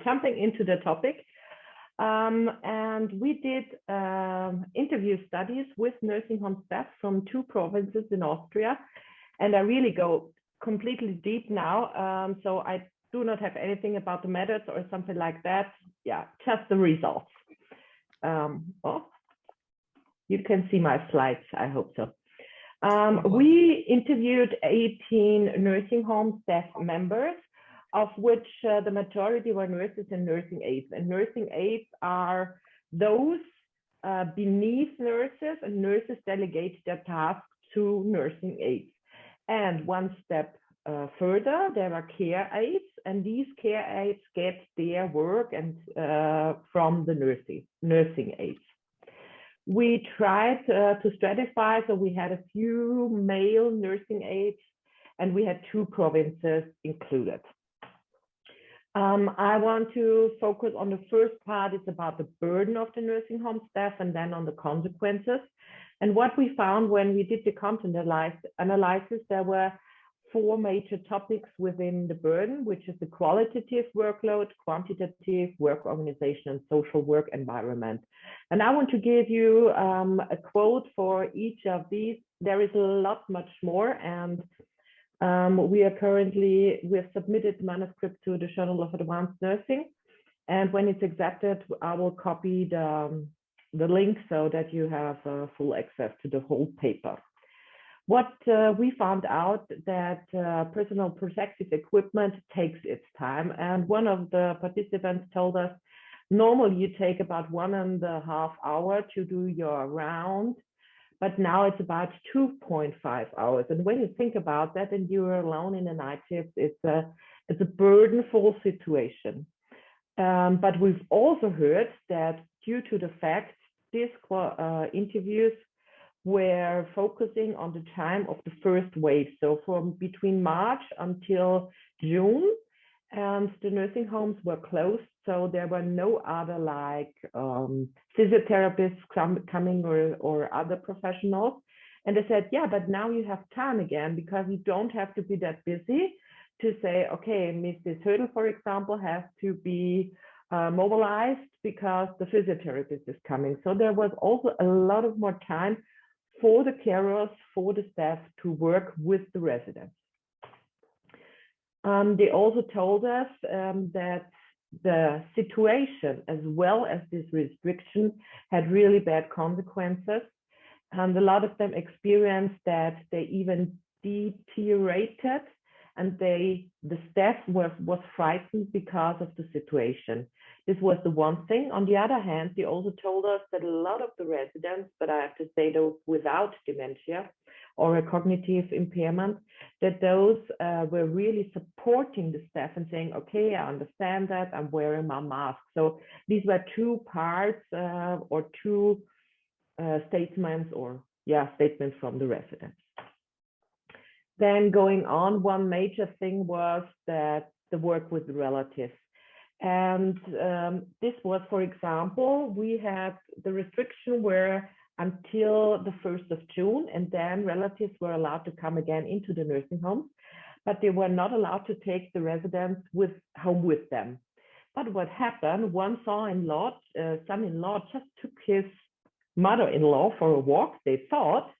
jumping into the topic. And we did interview studies with nursing home staff from 2 provinces in Austria. And I really go completely deep now. So I do not have anything about the methods or something like that. Yeah, just the results. Oh, you can see my slides, I hope so. We interviewed 18 nursing home staff members, of which the majority were nurses and nursing aides. And nursing aides are those beneath nurses, and nurses delegate their tasks to nursing aides. And one step further, there are care aides, and these care aides get their work and from the nursing aides. We tried to stratify, so we had a few male nursing aides, and we had 2 provinces included. I want to focus on the first part. It's about the burden of the nursing home staff, and then on the consequences. And what we found when we did the content analysis, there were 4 major topics within the burden, which is the qualitative workload, quantitative work organization, and social work environment. And I want to give you a quote for each of these. There is a lot much more, and we have submitted the manuscript to the Journal of Advanced Nursing, and when it's accepted, I will copy the link so that you have full access to the whole paper. What we found out that personal protective equipment takes its time, and one of the participants told us, normally you take about 1.5 hours to do your round, but now it's about 2.5 hours. And when you think about that and you're alone in a night shift, it's a burdenful situation. But we've also heard that due to the fact these interviews were focusing on the time of the first wave. So from between March until June, and the nursing homes were closed. So there were no other like physiotherapists coming or other professionals. And they said, yeah, but now you have time again, because you don't have to be that busy to say, okay, Mrs. Hoedl, for example, has to be mobilized because the physiotherapist is coming. So there was also a lot of more time for the carers, for the staff to work with the residents. They also told us that the situation, as well as this restriction, had really bad consequences. And a lot of them experienced that they even deteriorated, and the staff was frightened because of the situation. This was the one thing. On the other hand, they also told us that a lot of the residents, but I have to say those without dementia or a cognitive impairment, that those were really supporting the staff and saying, okay, I understand that, I'm wearing my mask. So these were 2 parts or 2 statements from the residents. Then going on, one major thing was that the work with the relatives. And this was, for example, we had the restriction where until the 1st of June, and then relatives were allowed to come again into the nursing homes, but they were not allowed to take the residents home with them. But what happened, one son-in-law just took his mother-in-law for a walk, they thought,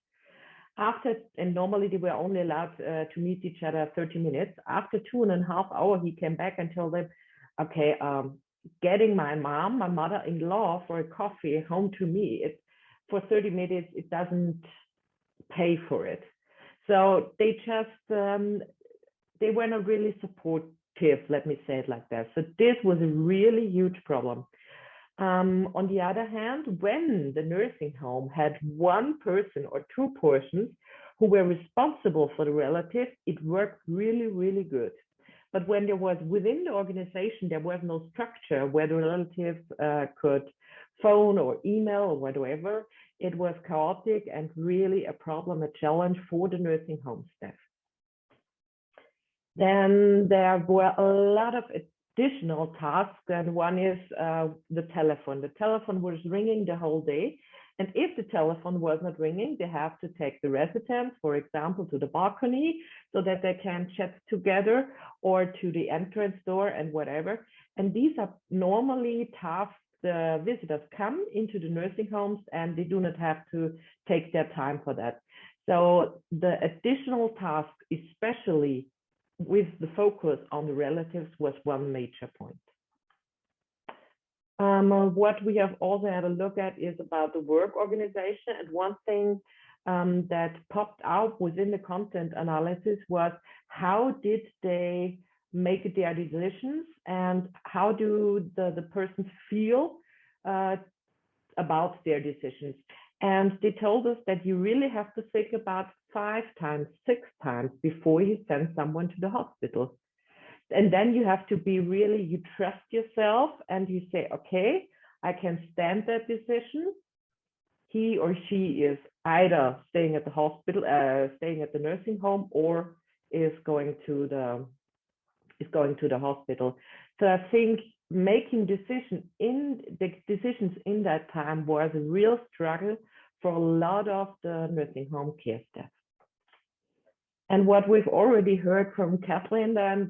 and normally they were only allowed to meet each other 30 minutes. After 2.5 hours, he came back and told them, okay, getting my mother-in-law for a coffee home to me, for 30 minutes, it doesn't pay for it. So they just, they were not really supportive, let me say it like that. So this was a really huge problem. On the other hand, when the nursing home had 1 person or 2 persons who were responsible for the relatives, it worked really, really good. But when there was within the organization, there was no structure where the relatives could phone or email or whatever, it was chaotic and really a problem, a challenge for the nursing home staff. Then there were a lot of additional tasks, and one is the telephone. The telephone was ringing the whole day, and if the telephone was not ringing, they have to take the residents, for example, to the balcony so that they can chat together, or to the entrance door and whatever. And these are normally tasks the visitors come into the nursing homes and they do not have to take their time for that. So the additional task, especially with the focus on the relatives, was one major point. What we have also had a look at is about the work organization. And one thing that popped out within the content analysis was how did they make their decisions and how do the persons feel about their decisions. And they told us that you really have to think about 5 times, 6 times before you send someone to the hospital. And then you have to be really, you trust yourself and you say, okay, I can stand that decision. He or she is either staying at the hospital, staying at the nursing home, or is going to the hospital. So I think making decisions in that time was a real struggle for a lot of the nursing home care staff. And what we've already heard from Kathleen, and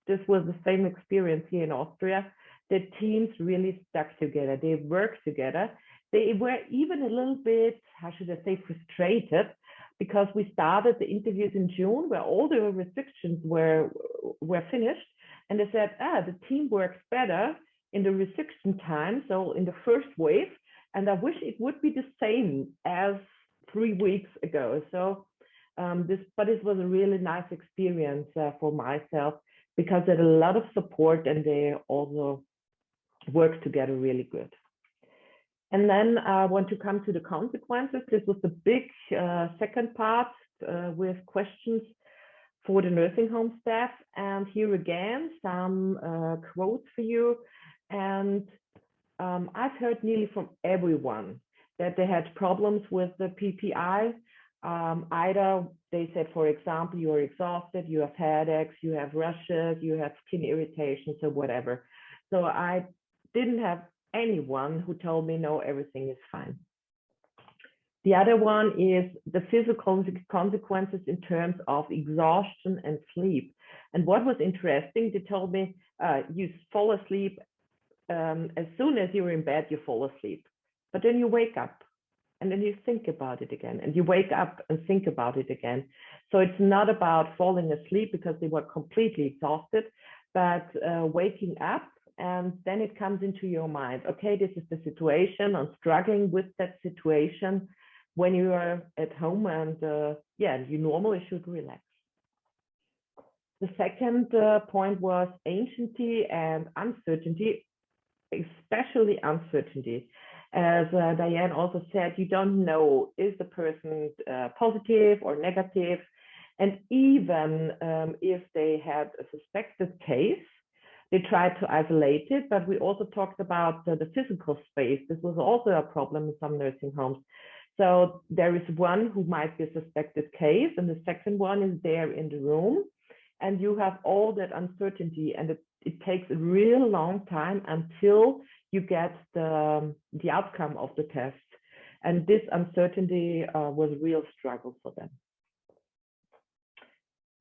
this was the same experience here in Austria, the teams really stuck together. They worked together. They were even a little bit, how should I say, frustrated, because we started the interviews in June where all the restrictions were finished. And they said, the team works better in the restriction time, so in the first wave. And I wish it would be the same as 3 weeks ago. So but it was a really nice experience for myself because they had a lot of support and they also worked together really good. And then I want to come to the consequences. This was the big second part with questions for the nursing home staff. And here again, some quotes for you. And I've heard nearly from everyone that they had problems with the PPI. Either they said, for example, you are exhausted, you have headaches, you have rashes, you have skin irritations or whatever. So I didn't have anyone who told me, no, everything is fine. The other one is the physical consequences in terms of exhaustion and sleep. And what was interesting, they told me, you fall asleep, as soon as you're in bed, you fall asleep. But then you wake up. And then you think about it again, and you wake up and think about it again. So it's not about falling asleep because they were completely exhausted, but waking up, and then it comes into your mind, okay, this is the situation, I'm struggling with that situation when you are at home, and you normally should relax. The second point was anciency and uncertainty, especially uncertainty. As Diane also said, you don't know, is the person positive or negative? And even if they had a suspected case, they tried to isolate it, but we also talked about the physical space. This was also a problem in some nursing homes. So there is one who might be a suspected case, and the second one is there in the room, and you have all that uncertainty, and it takes a real long time until you get the outcome of the test. And this uncertainty was a real struggle for them.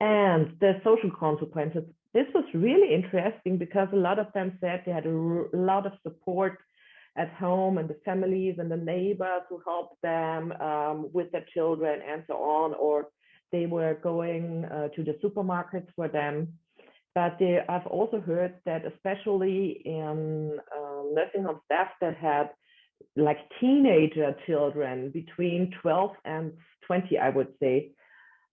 And the social consequences, this was really interesting because a lot of them said they had a lot of support at home, and the families and the neighbors who helped them with their children and so on, or they were going to the supermarkets for them. But I've also heard that especially in nursing home staff that had like teenager children between 12 and 20, I would say,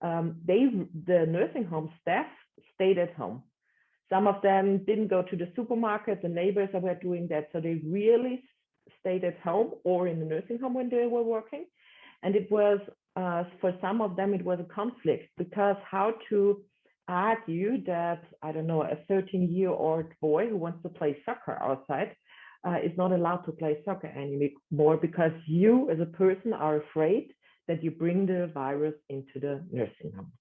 the nursing home staff stayed at home. Some of them didn't go to the supermarket, the neighbors were doing that. So they really stayed at home or in the nursing home when they were working. And it was, for some of them, it was a conflict because how to argue that, I don't know, a 13-year-old boy who wants to play soccer outside is not allowed to play soccer anymore because you as a person are afraid that you bring the virus into the nursing home.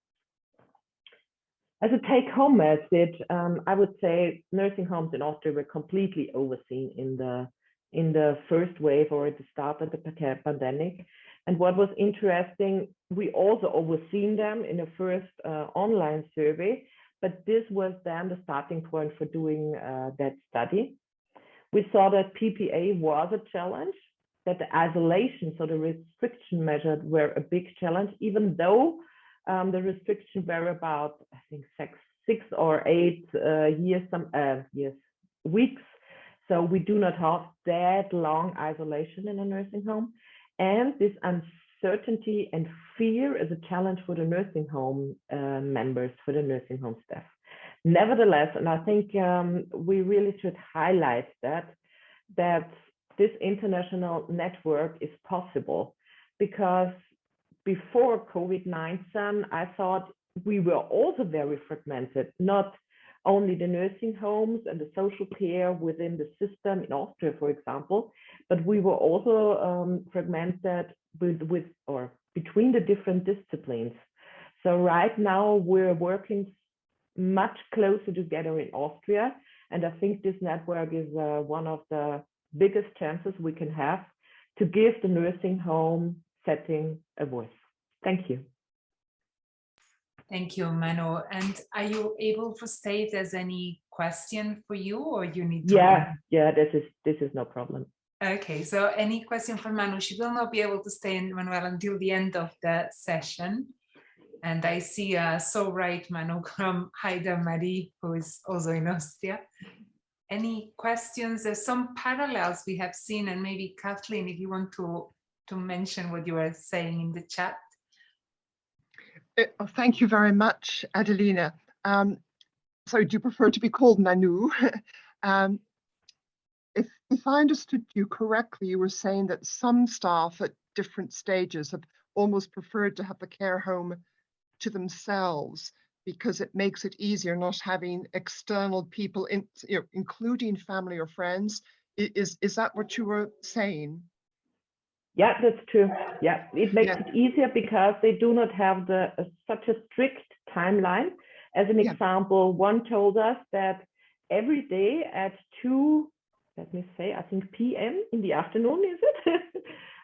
As a take-home message, I would say nursing homes in Austria were completely overseen in the first wave or at the start of the pandemic. And what was interesting, we also overseen them in the first online survey, but this was then the starting point for doing that study. We saw that PPA was a challenge, that the isolation, so the restriction measures were a big challenge, even though the restrictions were about, I think, six or 8 weeks. So we do not have that long isolation in a nursing home. And this uncertainty and fear is a challenge for the nursing home members, for the nursing home staff. Nevertheless, and I think we really should highlight that this international network is possible, because before COVID-19, I thought we were also very fragmented, not only the nursing homes and the social care within the system in Austria, for example, but we were also fragmented with or between the different disciplines. So right now we're working much closer together in Austria, and I think this network is one of the biggest chances we can have to give the nursing home setting a voice. Thank you. Thank you, Manu. And are you able to state if there's any question for you, or you need to? Yeah, this is no problem. Okay, so any question for Manu? She will not be able to stay in, Manuel, until the end of the session. And I see so right, Manu, from Hoedl Marie, who is also in Austria. Any questions? There's some parallels we have seen, and maybe Kathleen, if you want to mention what you were saying in the chat. Thank you very much, Adelina. Sorry, do you prefer to be called Manu? If I understood you correctly, you were saying that some staff at different stages have almost preferred to have the care home to themselves because it makes it easier not having external people, including family or friends. Is that what you were saying? Yeah, that's true. Yeah, it makes it easier because they do not have such a strict timeline. As an example, one told us that every day at 2, let me say, I think p.m. in the afternoon, is it?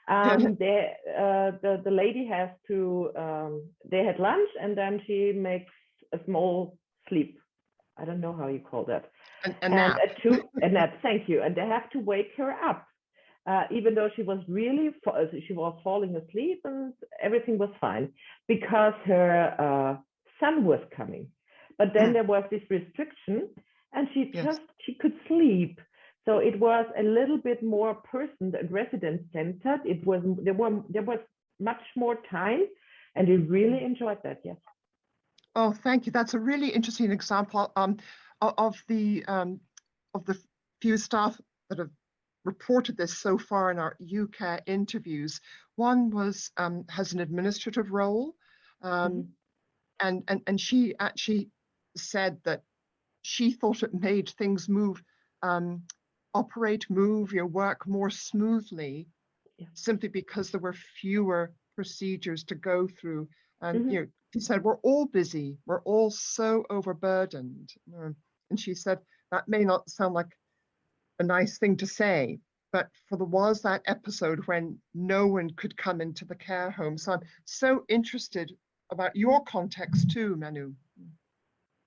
The lady has to, they had lunch and then she makes a small sleep. I don't know how you call that. A nap. At 2, a nap, thank you. And they have to wake her up. Even though she was falling asleep and everything was fine, because her son was coming. But then there was this restriction, and she could sleep. So it was a little bit more person and resident centered. There was much more time, and we really enjoyed that. Yes. Oh, thank you. That's a really interesting example of the few staff that have reported this so far in our UK interviews. One was has an administrative role, and she actually said that she thought it made things work more smoothly, simply because there were fewer procedures to go through. And she said, we're all busy, we're all so overburdened. And she said that may not sound like a nice thing to say, but there was that episode when no one could come into the care home. So I'm so interested about your context too, Manu.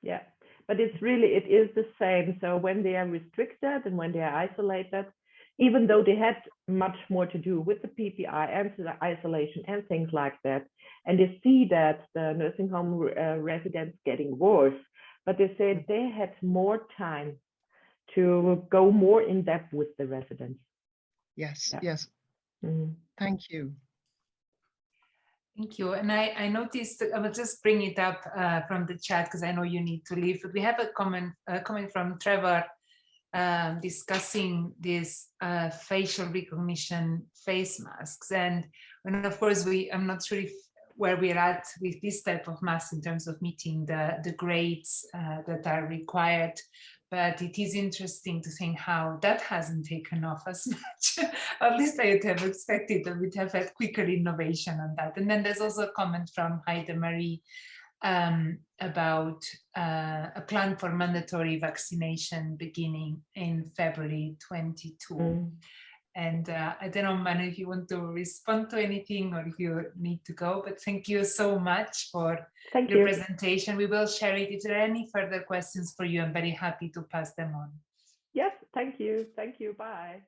Yeah, but it is the same. So when they are restricted and when they are isolated, even though they had much more to do with the PPI and the isolation and things like that, and they see that the nursing home residents getting worse, but they said they had more time to go more in depth with the residents. Yes, yes. Thank you. Thank you. And I noticed, I will just bring it up from the chat because I know you need to leave, but we have a comment from Trevor discussing this facial recognition face masks. And of course, I'm not sure where we're at with this type of mask in terms of meeting the grades that are required. But it is interesting to think how that hasn't taken off as much. At least I would have expected that we'd have had quicker innovation on that. And then there's also a comment from Hoedl Marie about a plan for mandatory vaccination beginning in February 22. And I don't know, Manu, if you want to respond to anything or if you need to go, but thank you so much for your presentation. We will share it. If there are any further questions for you, I'm very happy to pass them on. Yes, thank you. Thank you. Bye.